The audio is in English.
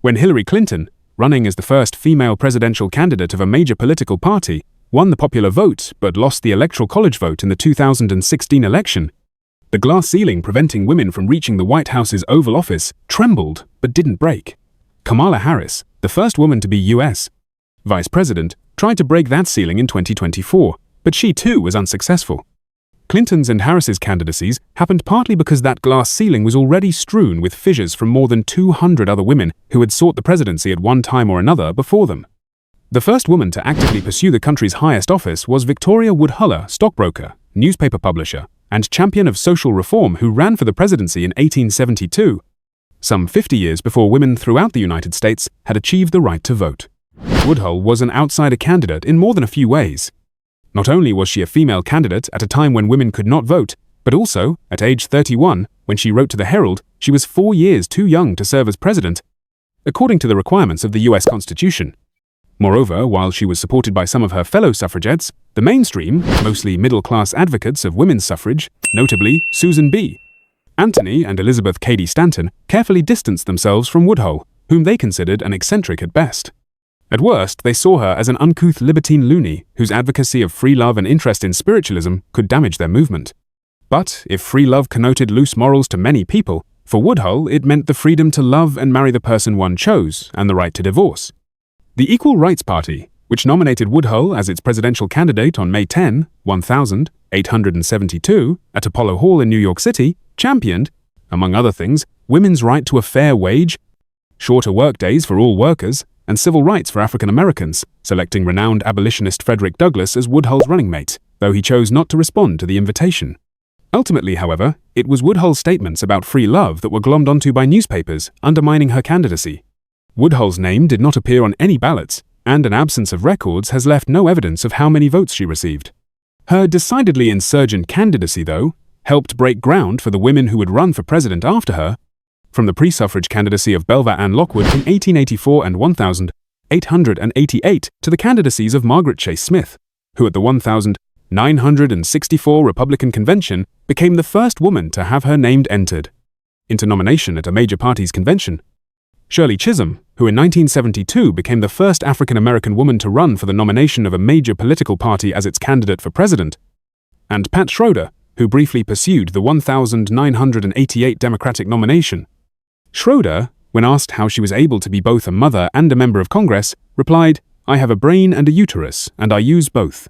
When Hillary Clinton, running as the first female presidential candidate of a major political party, won the popular vote but lost the Electoral College vote in the 2016 election, the glass ceiling preventing women from reaching the White House's Oval Office trembled but didn't break. Kamala Harris, the first woman to be U.S. Vice President, tried to break that ceiling in 2024, but she too was unsuccessful. Clinton's and Harris's candidacies happened partly because that glass ceiling was already strewn with fissures from more than 200 other women who had sought the presidency at one time or another before them. The first woman to actively pursue the country's highest office was Victoria Woodhull, stockbroker, newspaper publisher, and champion of social reform who ran for the presidency in 1872, some 50 years before women throughout the United States had achieved the right to vote. Woodhull was an outsider candidate in more than a few ways. Not only was she a female candidate at a time when women could not vote, but also, at age 31, when she wrote to the Herald, she was 4 years too young to serve as president, according to the requirements of the U.S. Constitution. Moreover, while she was supported by some of her fellow suffragettes, the mainstream, mostly middle-class advocates of women's suffrage, notably Susan B. Anthony and Elizabeth Cady Stanton, carefully distanced themselves from Woodhull, whom they considered an eccentric at best. At worst, they saw her as an uncouth libertine loony whose advocacy of free love and interest in spiritualism could damage their movement. But if free love connoted loose morals to many people, for Woodhull it meant the freedom to love and marry the person one chose and the right to divorce. The Equal Rights Party, which nominated Woodhull as its presidential candidate on May 10, 1872, at Apollo Hall in New York City, championed, among other things, women's right to a fair wage, shorter workdays for all workers, and civil rights for African Americans, selecting renowned abolitionist Frederick Douglass as Woodhull's running mate, though he chose not to respond to the invitation. Ultimately, however, it was Woodhull's statements about free love that were glommed onto by newspapers, undermining her candidacy. Woodhull's name did not appear on any ballots, and an absence of records has left no evidence of how many votes she received. Her decidedly insurgent candidacy, though, helped break ground for the women who would run for president after her, from the pre-suffrage candidacy of Belva Ann Lockwood in 1884 and 1888 to the candidacies of Margaret Chase Smith, who at the 1964 Republican Convention became the first woman to have her name entered into nomination at a major party's convention. Shirley Chisholm, who in 1972 became the first African-American woman to run for the nomination of a major political party as its candidate for president, and Pat Schroeder, who briefly pursued the 1988 Democratic nomination. Schroeder, when asked how she was able to be both a mother and a member of Congress, replied, "I have a brain and a uterus, and I use both."